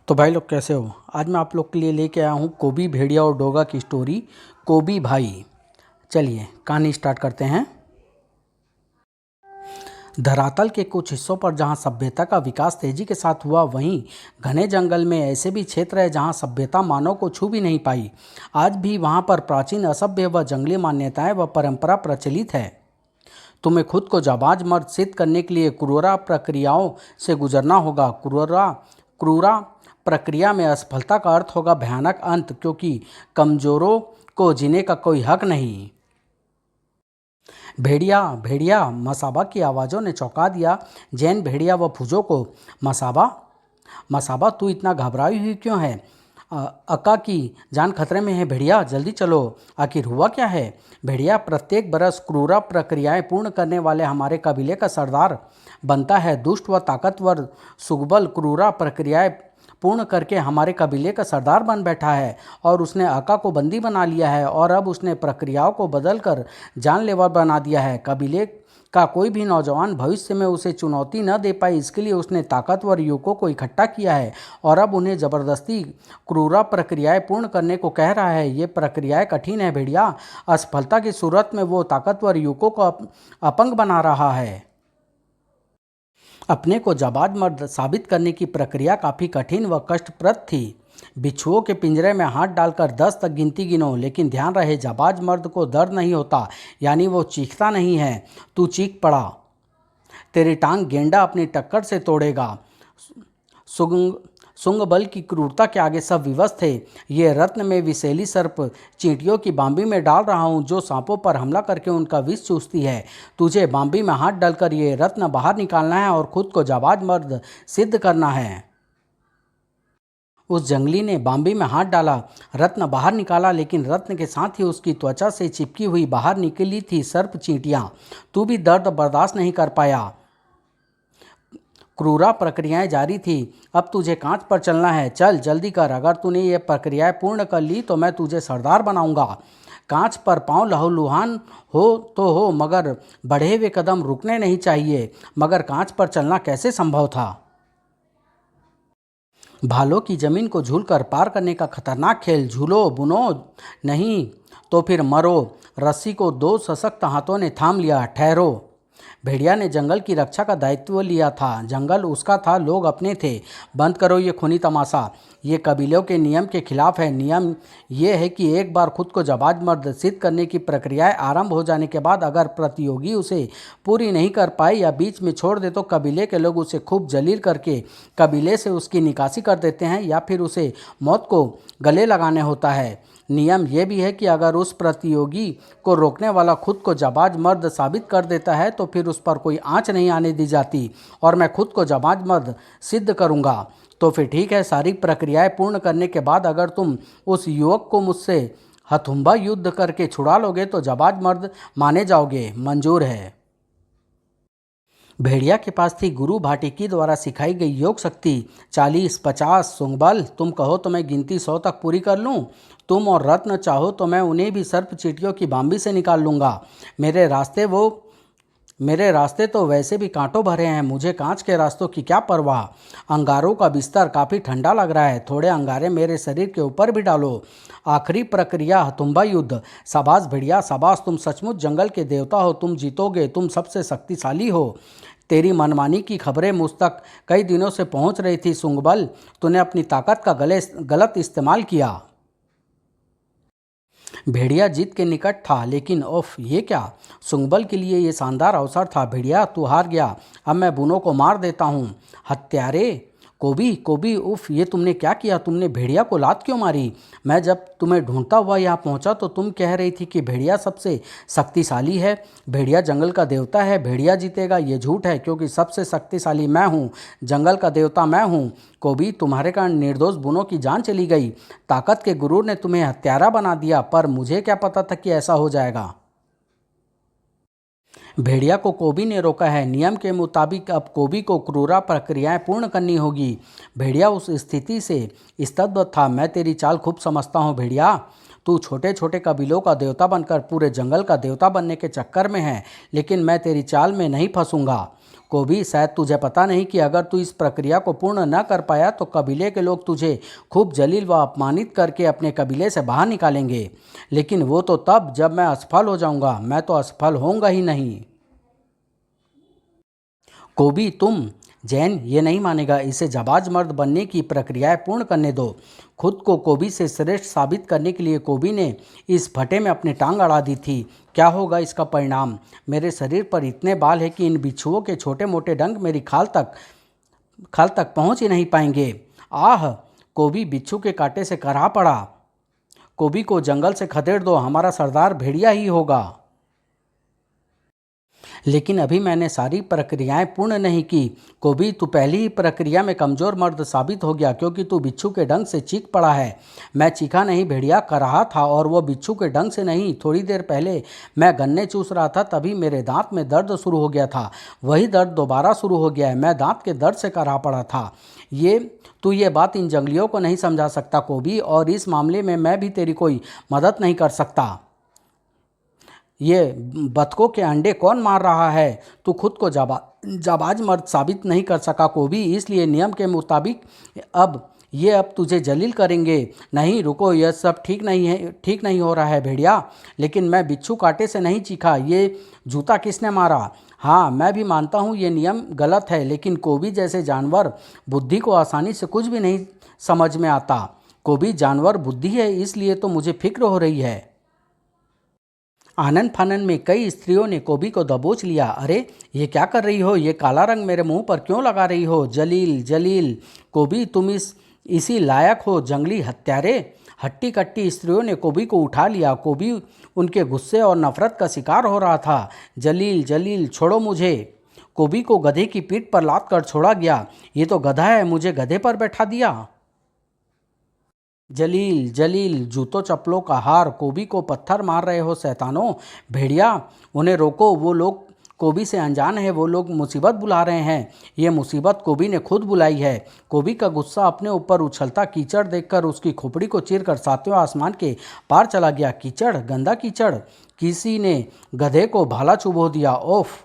तो भाई लोग कैसे हो। आज मैं आप लोग के लिए लेके आया हूँ कोबी भेड़िया और डोगा की स्टोरी कोबी भाई। चलिए कहानी स्टार्ट करते हैं। धरातल के कुछ हिस्सों पर जहाँ सभ्यता का विकास तेजी के साथ हुआ, वहीं घने जंगल में ऐसे भी क्षेत्र है जहाँ सभ्यता मानव को छू भी नहीं पाई। आज भी वहाँ पर प्राचीन असभ्य व जंगली मान्यताएं व परंपरा प्रचलित है। तुम्हें खुद को जाबाज मर्द सिद्ध करने के लिए क्रूरा प्रक्रियाओं से गुजरना होगा। क्रूरा प्रक्रिया में असफलता का अर्थ होगा भयानक अंत, क्योंकि कमजोरों को जीने का कोई हक नहीं। भेड़िया भेड़िया मसाबा की आवाज़ों ने चौंका दिया जैन भेड़िया व फूजों को। मसाबा मसाबा तू इतना घबराई हुई क्यों है? अक्का की जान खतरे में है। भेड़िया जल्दी चलो, आखिर हुआ क्या है? भेड़िया प्रत्येक बरस क्रूरा प्रक्रियाएं पूर्ण करने वाले हमारे कबीले का सरदार बनता है। दुष्ट व ताकतवर सुगबल क्रूरा प्रक्रियाएं पूर्ण करके हमारे कबीले का सरदार बन बैठा है और उसने अक्का को बंदी बना लिया है और अब उसने प्रक्रियाओं को बदल कर जानलेवा बना दिया है। कबीले का कोई भी नौजवान भविष्य में उसे चुनौती न दे पाए, इसके लिए उसने ताकतवर युवकों को इकट्ठा किया है और अब उन्हें ज़बरदस्ती क्रूरा प्रक्रियाएं पूर्ण करने को कह रहा है। ये प्रक्रियाएं कठिन है भेड़िया। असफलता की सूरत में वो ताकतवर युवकों को अपंग बना रहा है। अपने को जाबाज मर्द साबित करने की प्रक्रिया काफ़ी कठिन व कष्टप्रद थी। बिच्छुओं के पिंजरे में हाथ डालकर 10 तक गिनती गिनो, लेकिन ध्यान रहे जाबाज मर्द को दर्द नहीं होता, यानी वो चीखता नहीं है। तू चीख पड़ा, तेरी टांग गेंडा अपनी टक्कर से तोड़ेगा। सुंग सुंग बल की क्रूरता के आगे सब विवश थे। ये रत्न में विषैली सर्प चींटियों की बाम्बी में डाल रहा हूँ, जो सांपों पर हमला करके उनका विष चूसती है। तुझे बाम्बी में हाथ डालकर ये रत्न बाहर निकालना है और खुद को जाबाज मर्द सिद्ध करना है। उस जंगली ने बाम्बी में हाथ डाला, रत्न बाहर निकाला, लेकिन रत्न के साथ ही उसकी त्वचा से चिपकी हुई बाहर निकली थी सर्प चींटियाँ। तू भी दर्द बर्दाश्त नहीं कर पाया। क्रूरा प्रक्रियाएं जारी थी। अब तुझे कांच पर चलना है, चल जल्दी कर। अगर तूने ये प्रक्रियाएं पूर्ण कर ली तो मैं तुझे सरदार बनाऊंगा। कांच पर पांव लहूलुहान हो तो हो, मगर बढ़े हुए कदम रुकने नहीं चाहिए। मगर कांच पर चलना कैसे संभव था? भालों की जमीन को झूलकर पार करने का खतरनाक खेल। झूलो बुनो नहीं तो फिर मरो। रस्सी को 2 सशक्त हाथों ने थाम लिया। ठहरो। भेड़िया ने जंगल की रक्षा का दायित्व लिया था। जंगल उसका था, लोग अपने थे। बंद करो ये खूनी तमाशा। ये कबीलों के नियम के खिलाफ है। नियम ये है कि एक बार खुद को जाबाज मर्द सिद्ध करने की प्रक्रियाएं आरंभ हो जाने के बाद अगर प्रतियोगी उसे पूरी नहीं कर पाए या बीच में छोड़ दे तो कबीले के लोग उसे खूब जलील करके कबीले से उसकी निकासी कर देते हैं या फिर उसे मौत को गले लगाने होता है। नियम यह भी है कि अगर उस प्रतियोगी को रोकने वाला खुद को जाबाज मर्द साबित कर देता है तो फिर उस पर कोई आंच नहीं आने दी जाती और मैं खुद को जाबाज मर्द सिद्ध करूंगा। तो फिर ठीक है, सारी प्रक्रियाएं पूर्ण करने के बाद अगर तुम उस युवक को मुझसे हथुम्बा युद्ध करके छुड़ा लोगे तो जाबाज मर्द माने जाओगे। मंजूर है। भेड़िया के पास थी गुरु भाटिकी द्वारा सिखाई गई योग शक्ति। 40, 50 सुंगबल, तुम कहो तो मैं गिनती 100 तक पूरी कर लूं। तुम और रत्न चाहो तो मैं उन्हें भी सर्प चींटियों की बाम्बी से निकाल लूंगा। मेरे रास्ते तो वैसे भी कांटों भरे हैं, मुझे कांच के रास्तों की क्या परवाह। अंगारों का बिस्तर काफ़ी ठंडा लग रहा है, थोड़े अंगारे मेरे शरीर के ऊपर भी डालो। आखिरी प्रक्रिया हथुम्बा युद्ध। शाबाश भेड़िया, शाबाश, तुम सचमुच जंगल के देवता हो। तुम जीतोगे, तुम सबसे शक्तिशाली हो। तेरी मनमानी की खबरें मुझ तक कई दिनों से पहुंच रही थी सुंगबल। तूने अपनी ताकत का गलत इस्तेमाल किया। भेड़िया जीत के निकट था, लेकिन ओफ, ये क्या! सुंगबल के लिए ये शानदार अवसर था। भेड़िया तू हार गया, अब मैं बुनों को मार देता हूँ। हत्यारे! कोबी कोबी, उफ, ये तुमने क्या किया? तुमने भेड़िया को लात क्यों मारी? मैं जब तुम्हें ढूंढता हुआ यहाँ पहुँचा तो तुम कह रही थी कि भेड़िया सबसे शक्तिशाली है। भेड़िया जंगल का देवता है, भेड़िया जीतेगा ये झूठ है, क्योंकि सबसे शक्तिशाली मैं हूँ, जंगल का देवता मैं हूँ। कोबी, तुम्हारे कारण निर्दोष बुनों की जान चली गई। ताकत के गुरूर ने तुम्हें हत्यारा बना दिया, पर मुझे क्या पता था कि ऐसा हो जाएगा। भेड़िया को कोबी ने रोका है। नियम के मुताबिक अब कोबी को क्रूरा प्रक्रियाएं पूर्ण करनी होगी। भेड़िया उस स्थिति से स्तब्ध था। मैं तेरी चाल खूब समझता हूँ भेड़िया। तू छोटे छोटे कबीलों का देवता बनकर पूरे जंगल का देवता बनने के चक्कर में है, लेकिन मैं तेरी चाल में नहीं फंसूंगा। कोबी, शायद तुझे पता नहीं कि अगर तू इस प्रक्रिया को पूर्ण न कर पाया तो कबीले के लोग तुझे खूब जलील व अपमानित करके अपने कबीले से बाहर निकालेंगे। लेकिन वो तो तब जब मैं असफल हो जाऊंगा, मैं तो असफल होऊंगा ही नहीं। कोबी, तुम जैन ये नहीं मानेगा। इसे जाबाज मर्द बनने की प्रक्रियाएं पूर्ण करने दो। खुद को कोबी से श्रेष्ठ साबित करने के लिए कोबी ने इस फटे में अपनी टांग अड़ा दी थी। क्या होगा इसका परिणाम? मेरे शरीर पर इतने बाल हैं कि इन बिच्छुओं के छोटे मोटे डंक मेरी खाल तक पहुंच ही नहीं पाएंगे। आह! कोबी बिच्छू के कांटे से करहा पड़ा। कोबी को जंगल से खदेड़ दो, हमारा सरदार भेड़िया ही होगा। लेकिन अभी मैंने सारी प्रक्रियाएं पूर्ण नहीं की। कोबी, तू पहली ही प्रक्रिया में कमज़ोर मर्द साबित हो गया क्योंकि तू बिच्छू के डंक से चीख पड़ा है। मैं चीखा नहीं, भेड़िया कर रहा था, और वो बिच्छू के डंक से नहीं। थोड़ी देर पहले मैं गन्ने चूस रहा था, तभी मेरे दांत में दर्द शुरू हो गया था। वही दर्द दोबारा शुरू हो गया है। मैं दांत के दर्द से करहा पड़ा था। ये बात इन जंगलियों को नहीं समझा सकता कोबी, और इस मामले में मैं भी तेरी कोई मदद नहीं कर सकता। ये बतखों के अंडे कौन मार रहा है? तू खुद को जाबाज मर्द साबित नहीं कर सका कोबी, इसलिए नियम के मुताबिक अब तुझे जलील करेंगे। नहीं, रुको, यह सब ठीक नहीं हो रहा है भेड़िया। लेकिन मैं बिच्छू कांटे से नहीं चीखा। ये जूता किसने मारा? हाँ, मैं भी मानता हूँ ये नियम गलत है, लेकिन कोबी जैसे जानवर बुद्धि को आसानी से कुछ भी नहीं समझ में आता। कोबी जानवर बुद्धि है, इसलिए तो मुझे फिक्र हो रही है। आनन फानन में कई स्त्रियों ने कोबी को दबोच लिया। अरे, ये क्या कर रही हो? ये काला रंग मेरे मुंह पर क्यों लगा रही हो? जलील, जलील! कोबी, तुम इसी लायक हो, जंगली हत्यारे! हट्टी कट्टी स्त्रियों ने कोबी को उठा लिया। कोबी उनके गुस्से और नफरत का शिकार हो रहा था। जलील, जलील, छोड़ो मुझे! कोबी को गधे की पीठ पर लाद कर छोड़ा गया। ये तो गधा है, मुझे गधे पर बैठा दिया। जलील, जलील, जूतों चप्पलों का हार! कोबी को पत्थर मार रहे हो शैतानों! भेड़िया, उन्हें रोको। वो लोग कोबी से अनजान है। वो लोग मुसीबत बुला रहे हैं। ये मुसीबत कोबी ने खुद बुलाई है। कोबी का गुस्सा अपने ऊपर उछलता कीचड़ देखकर उसकी खोपड़ी को चीरकर सातवें आसमान के पार चला गया। कीचड़, गंदा कीचड़! किसी ने गधे को भाला चुभो दिया। ओफ!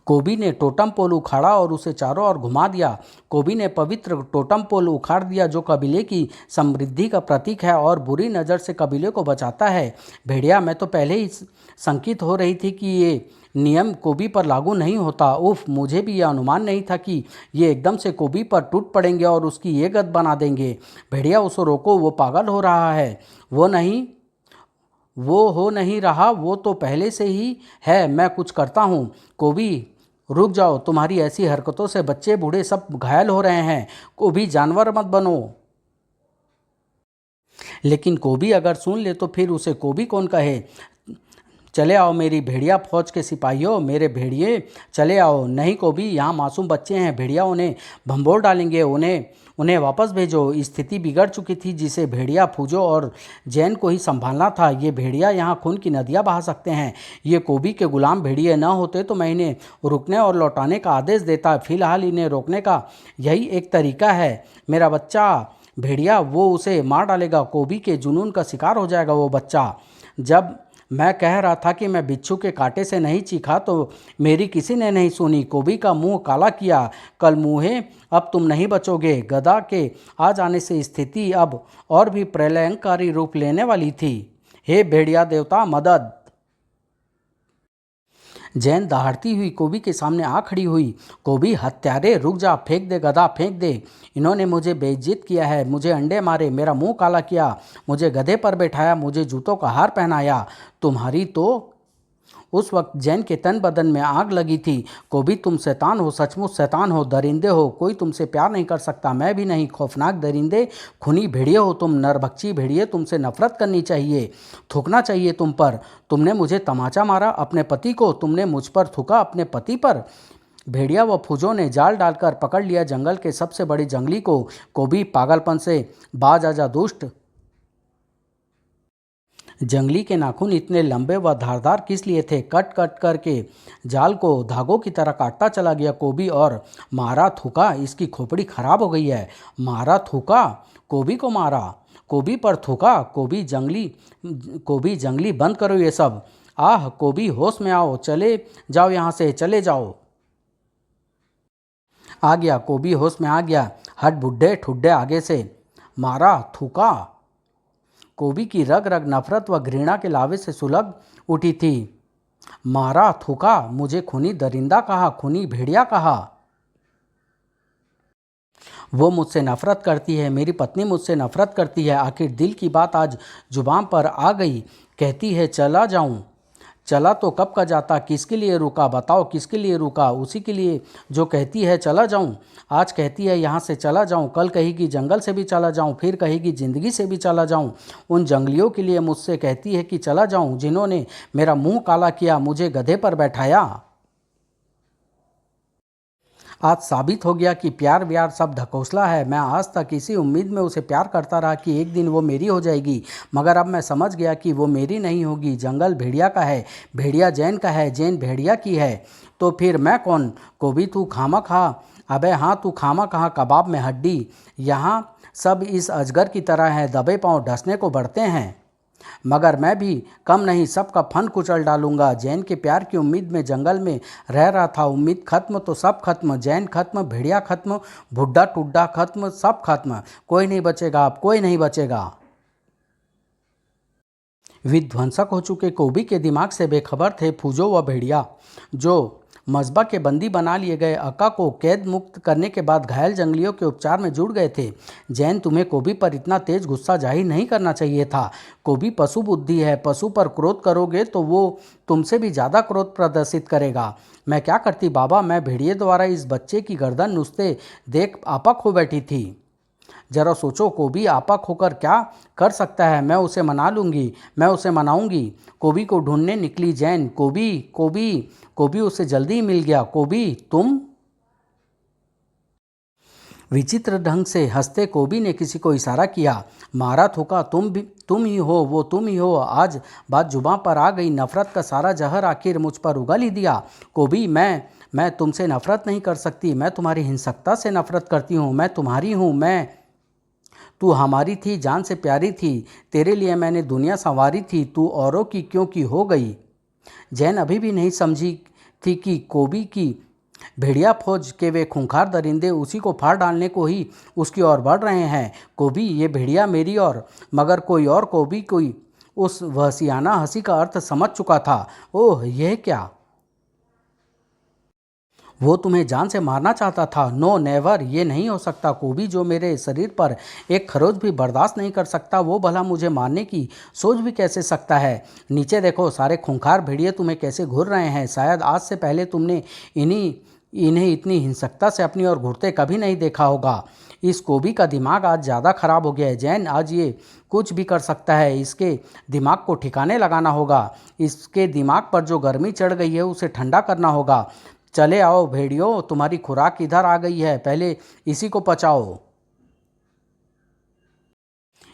कोबी ने टोटम पोल उखाड़ा और उसे चारों ओर घुमा दिया। कोबी ने पवित्र टोटम पोल उखाड़ दिया जो कबीले की समृद्धि का प्रतीक है और बुरी नज़र से कबीले को बचाता है। भेड़िया, मैं तो पहले ही शंकित हो रही थी कि ये नियम कोबी पर लागू नहीं होता। उफ! मुझे भी यह अनुमान नहीं था कि ये एकदम से कोबी पर टूट पड़ेंगे और उसकी ये गत बना देंगे। भेड़िया, उसे रोको, वो पागल हो रहा है। वो हो नहीं रहा, वो तो पहले से ही है। मैं कुछ करता हूँ। कोबी, रुक जाओ, तुम्हारी ऐसी हरकतों से बच्चे बूढ़े सब घायल हो रहे हैं। कोबी, जानवर मत बनो। लेकिन कोबी अगर सुन ले तो फिर उसे कोबी कौन कहे? चले आओ मेरी भेड़िया फौज के सिपाहियों, मेरे भेड़िए, चले आओ। नहीं कोबी, यहाँ मासूम बच्चे हैं। भेड़िया उन्हें भंबोर डालेंगे। उन्हें वापस भेजो। स्थिति बिगड़ चुकी थी जिसे भेड़िया, फूजो और जैन को ही संभालना था। ये भेड़िया यहाँ खून की नदियाँ बहा सकते हैं। ये कोबी के गुलाम भेड़िए न होते तो मैं इन्हें रुकने और लौटाने का आदेश देता। फिलहाल इन्हें रोकने का यही एक तरीका है। मेरा बच्चा भेड़िया, वो उसे मार डालेगा। कोबी के जुनून का शिकार हो जाएगा वो बच्चा। जब मैं कह रहा था कि मैं बिच्छू के कांटे से नहीं चीखा तो मेरी किसी ने नहीं सुनी। कोबी का मुंह काला किया। कल मुँहे, अब तुम नहीं बचोगे। गधा के आ जाने से स्थिति अब और भी प्रलयंकारी रूप लेने वाली थी। हे भेड़िया देवता, मदद! जैन दहाड़ती हुई कोबी के सामने आ खड़ी हुई। कोबी, हत्यारे, रुक जा! फेंक दे गधा, फेंक दे! इन्होंने मुझे बेइज्जत किया है, मुझे अंडे मारे, मेरा मुंह काला किया, मुझे गधे पर बैठाया, मुझे जूतों का हार पहनाया। तुम्हारी तो उस वक्त जैन के तन बदन में आग लगी थी। कोबी, तुम शैतान हो, सचमुच शैतान हो, दरिंदे हो। कोई तुमसे प्यार नहीं कर सकता, मैं भी नहीं। खौफनाक दरिंदे, खूनी भेड़िए हो तुम, नरभक्षी भेड़िए। तुमसे नफरत करनी चाहिए, थूकना चाहिए तुम पर। तुमने मुझे तमाचा मारा, अपने पति को। तुमने मुझ पर थूका, अपने पति पर। भेड़िया व फूजों ने जाल डालकर पकड़ लिया जंगल के सबसे बड़े जंगली को। कोबी, पागलपन से बाज आजा दुष्ट! जंगली के नाखून इतने लंबे व धारदार किस लिए थे? कट कट करके जाल को धागों की तरह काटता चला गया कोबी। और मारा, थूका, इसकी खोपड़ी खराब हो गई है। मारा, थूका, कोबी को मारा, कोबी पर थूका। कोबी जंगली, बंद करो ये सब। आह कोबी, होश में आओ, चले जाओ यहाँ से, चले जाओ। आ गया कोबी, होश में आ गया। हट बुड्ढे ठुड्डे, आगे से मारा, थूका। कोबी की रग रग नफरत व घृणा के लावे से सुलग उठी थी। मारा, थूका, मुझे खूनी दरिंदा कहा, खूनी भेड़िया कहा। वो मुझसे नफरत करती है, मेरी पत्नी मुझसे नफरत करती है। आखिर दिल की बात आज जुबान पर आ गई। कहती है चला जाऊं। चला तो कब का जाता, किसके लिए रुका, बताओ किसके लिए रुका? उसी के लिए जो कहती है चला जाऊं। आज कहती है यहाँ से चला जाऊं, कल कहेगी जंगल से भी चला जाऊं, फिर कहेगी ज़िंदगी से भी चला जाऊं। उन जंगलियों के लिए मुझसे कहती है कि चला जाऊं, जिन्होंने मेरा मुंह काला किया, मुझे गधे पर बैठाया। आज साबित हो गया कि प्यार व्यार सब ढकोसला है। मैं आज तक इसी उम्मीद में उसे प्यार करता रहा कि एक दिन वो मेरी हो जाएगी, मगर अब मैं समझ गया कि वो मेरी नहीं होगी। जंगल भेड़िया का है, भेड़िया जैन का है, जैन भेड़िया की है, तो फिर मैं कौन? कोबी तू खामा खा। अबे हाँ, तू खामा कहाँ, कबाब में हड्डी। यहाँ सब इस अजगर की तरह हैं, दबे पाँव ढसने को बढ़ते हैं, मगर मैं भी कम नहीं, सबका फन कुचल डालूंगा। जैन के प्यार की उम्मीद में जंगल में रह रहा था। उम्मीद खत्म तो सब खत्म, जैन खत्म, भेड़िया खत्म, बुड्ढा टुड्डा खत्म, सब खत्म। कोई नहीं बचेगा, अब कोई नहीं बचेगा। विध्वंसक हो चुके कोबी के दिमाग से बेखबर थे फूजो व भेड़िया, जो मस्बा के बंदी बना लिए गए अक्का को कैद मुक्त करने के बाद घायल जंगलियों के उपचार में जुड़ गए थे। जैन, तुम्हें कोबी पर इतना तेज गुस्सा जाहिर नहीं करना चाहिए था। कोबी पशु बुद्धि है, पशु पर क्रोध करोगे तो वो तुमसे भी ज़्यादा क्रोध प्रदर्शित करेगा। मैं क्या करती बाबा, मैं भेड़िए द्वारा इस बच्चे की गर्दन नुचते देख आपक हो बैठी थी। जरा सोचो, कोबी आपक होकर क्या कर सकता है? मैं उसे मना लूँगी, मैं उसे मनाऊंगी। कोबी को ढूंढने निकली जैन। कोबी कोबी कोबी उसे जल्दी ही मिल गया। कोबी तुम? विचित्र ढंग से हंसते कोबी ने किसी को इशारा किया। मारा, थूका, तुम ही हो, वो तुम ही हो। आज बात जुबां पर आ गई। नफरत का सारा जहर आखिर मुझ पर उगल ही दिया। कोबी, मैं तुमसे नफरत नहीं कर सकती, मैं तुम्हारी हिंसकता से नफरत करती हूँ। मैं तुम्हारी हूँ, मैं। तू हमारी थी, जान से प्यारी थी, तेरे लिए मैंने दुनिया संवारी थी, तू औरों की क्यों की हो गई। जैन अभी भी नहीं समझी थी कि कोबी की भेड़िया फौज के वे खूंखार दरिंदे उसी को फाड़ डालने को ही उसकी ओर बढ़ रहे हैं। कोबी, ये भेड़िया मेरी और, मगर कोई और कोबी कोई उस वहसियाना हंसी का अर्थ समझ चुका था। ओह, यह क्या? वो तुम्हें जान से मारना चाहता था। नो नेवर, ये नहीं हो सकता। कोबी, जो मेरे शरीर पर एक खरोच भी बर्दाश्त नहीं कर सकता, वो भला मुझे मारने की सोच भी कैसे सकता है? नीचे देखो, सारे खूंखार भेड़िए तुम्हें कैसे घूर रहे हैं। शायद आज से पहले तुमने इन्हें इतनी हिंसकता से अपनी ओर घूरते कभी नहीं देखा होगा। इस कोबी का दिमाग आज ज़्यादा खराब हो गया है जैन। आज ये कुछ भी कर सकता है। इसके दिमाग को ठिकाने लगाना होगा। इसके दिमाग पर जो गर्मी चढ़ गई है उसे ठंडा करना होगा। चले आओ भेड़ियों, तुम्हारी खुराक इधर आ गई है, पहले इसी को पचाओ।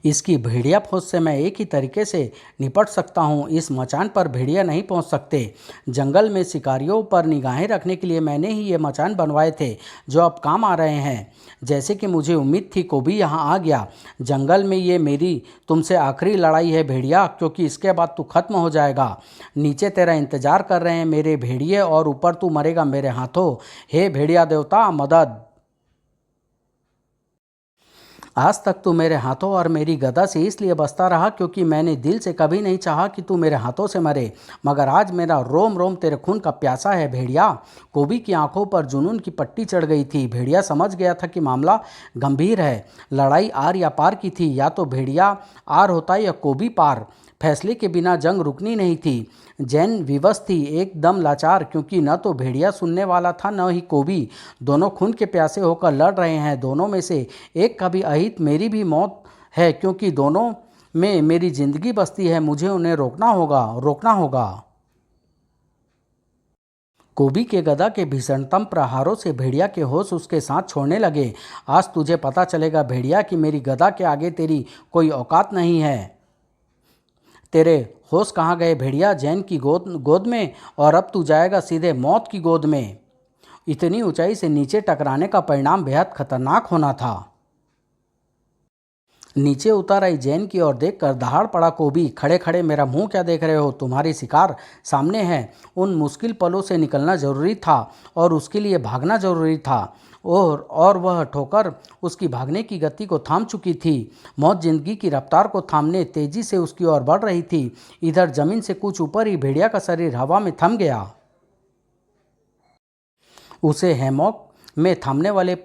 इसकी भेड़िया फौज से मैं एक ही तरीके से निपट सकता हूँ। इस मचान पर भेड़िया नहीं पहुँच सकते। जंगल में शिकारियों पर निगाहें रखने के लिए मैंने ही ये मचान बनवाए थे, जो अब काम आ रहे हैं। जैसे कि मुझे उम्मीद थी, कोबी यहाँ आ गया। जंगल में ये मेरी तुमसे आखिरी लड़ाई है भेड़िया, क्योंकि इसके बाद तू खत्म हो जाएगा। नीचे तेरा इंतजार कर रहे हैं मेरे भेड़िए, और ऊपर तू मरेगा मेरे हाथों। हे भेड़िया देवता, मदद! आज तक तू मेरे हाथों और मेरी गदा से इसलिए बसता रहा क्योंकि मैंने दिल से कभी नहीं चाहा कि तू मेरे हाथों से मरे, मगर आज मेरा रोम रोम तेरे खून का प्यासा है भेड़िया। कोबी की आंखों पर जुनून की पट्टी चढ़ गई थी। भेड़िया समझ गया था कि मामला गंभीर है। लड़ाई आर या पार की थी। या तो भेड़िया आर होता या कोबी पार। फैसले के बिना जंग रुकनी नहीं थी। जैन विवश थी, एकदम लाचार, क्योंकि न तो भेड़िया सुनने वाला था, न ही कोबी। दोनों खून के प्यासे होकर लड़ रहे हैं। दोनों में से एक का भी अहित मेरी भी मौत है, क्योंकि दोनों में मेरी जिंदगी बसती है। मुझे उन्हें रोकना होगा, रोकना होगा। कोबी के गदा के भीषणतम प्रहारों से भेड़िया के होश उसके साथ छोड़ने लगे। आज तुझे पता चलेगा भेड़िया कि मेरी गदा के आगे तेरी कोई औकात नहीं है। तेरे होश कहाँ गए भेड़िया? जैन की गोद गोद में, और अब तू जाएगा सीधे मौत की गोद में। इतनी ऊंचाई से नीचे टकराने का परिणाम बेहद खतरनाक होना था। नीचे उतर आई जैन की ओर देखकर दहाड़ पड़ा कोबी। खड़े खड़े मेरा मुंह क्या देख रहे हो? तुम्हारी शिकार सामने है। उन मुश्किल पलों से निकलना जरूरी था और उसके लिए भागना जरूरी था। और वह ठोकर उसकी भागने की गति को थाम चुकी थी। मौत जिंदगी की रफ्तार को थामने तेजी से उसकी ओर बढ़ रही थी। इधर जमीन से कुछ ऊपर ही भेड़िया का शरीर हवा में थम गया। उसे हैमॉक में थामने वाले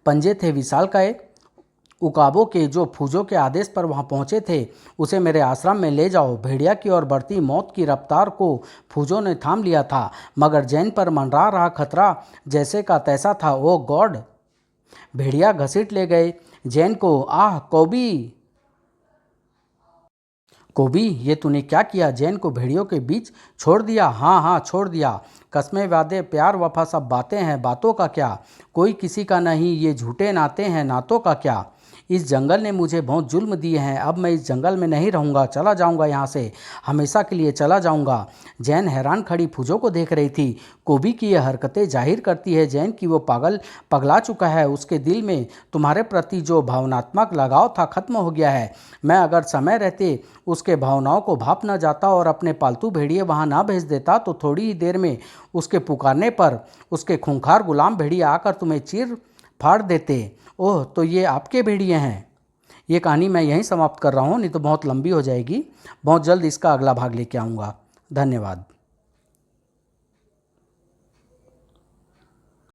पंजे थे विशालकाय उकाबों के, जो फूजों के आदेश पर वहां पहुंचे थे। उसे मेरे आश्रम में ले जाओ। भेड़िया की ओर बढ़ती मौत की रफ्तार को फूजों ने थाम लिया था, मगर जैन पर मंडरा रहा खतरा जैसे का तैसा था। ओ गॉड! भेड़िया घसीट ले गए जैन को। आह कोबी, कोबी, ये तूने क्या किया? जैन को भेड़ियों के बीच छोड़ दिया? हाँ हाँ, छोड़ दिया। कस्में, वादे, प्यार, वफा सब बातें हैं, बातों का क्या? कोई किसी का नहीं, ये झूठे नाते हैं, नातों का क्या? इस जंगल ने मुझे बहुत जुल्म दिए हैं। अब मैं इस जंगल में नहीं रहूँगा, चला जाऊँगा यहाँ से, हमेशा के लिए चला जाऊँगा। जैन हैरान खड़ी फूजों को देख रही थी। कोबी की यह हरकतें जाहिर करती है जैन कि वो पगला चुका है। उसके दिल में तुम्हारे प्रति जो भावनात्मक लगाव था खत्म हो गया है। मैं अगर समय रहते उसके भावनाओं को भाप न जाता और अपने पालतू भेड़िए वहाँ ना भेज देता, तो थोड़ी ही देर में उसके पुकारने पर उसके खूंखार गुलाम भेड़िए आकर तुम्हें चीर फाड़ देते। ओह, तो ये आपके भेड़िए हैं। ये कहानी मैं यहीं समाप्त कर रहा हूँ, नहीं तो बहुत लंबी हो जाएगी। बहुत जल्द इसका अगला भाग लेके आऊँगा। धन्यवाद।